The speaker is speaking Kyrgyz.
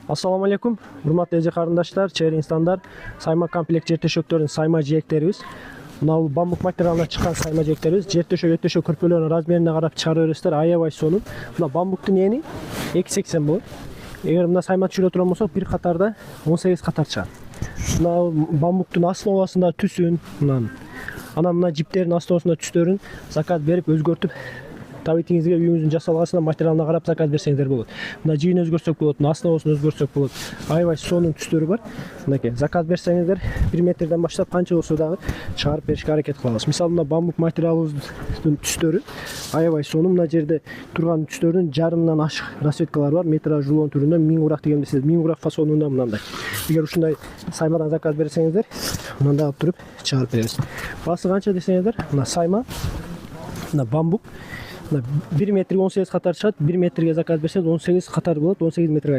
Assalamu alaikum. Hurmatly эже карындаштар, чейин инстандар, сайма комплект жер төшөктөрүнүн сайма жээктерибиз. Мына бамбук материалынан чыккан сайма жээктерибиз. Жер төшөк көрпөлөрүнүн размерине карап чыгарып бересиздер. Аябай сонун. Мына бамбуктун эни 2,80 болот. Эгер мына сайма түшүрө турган болсок, бир катарда 18 катар чыгат. Мына бамбуктун основасында түсүн, мына жиптердин основасында түстөрүн заказ берип өзгөртүп табитиңизге үйүңүздүн жасалгасына материалына карап заказ берсеңиздер болот. Мына жийин өзгөртсөк болот, основасын өзгөртсөк болот. Аябай сонун түстөрү бар. Мынакей заказ берсеңиздер 1 метрден баштап канча болсо дагы чыгарып беришке аракет кылабыз. Мисалы мына бамбук материалыбыздын түстөрү аябай сонун. Мына жерде турган түстөрдүн жарымдан ашык расцветкалары бар. Метраж жулон түрүндө миңурак деген билесиз. Миңурак фасонунда мындай. Эгер ушундай саймадан заказ берсеңиздер, мындай алып туруп чыгарып беребиз. Басы канча десеңиздер, мына сайма, мына бамбук 1 метр 18 катар чыгат. 1 метрге заказ берсеңиз 18 катар болот, 18 метрге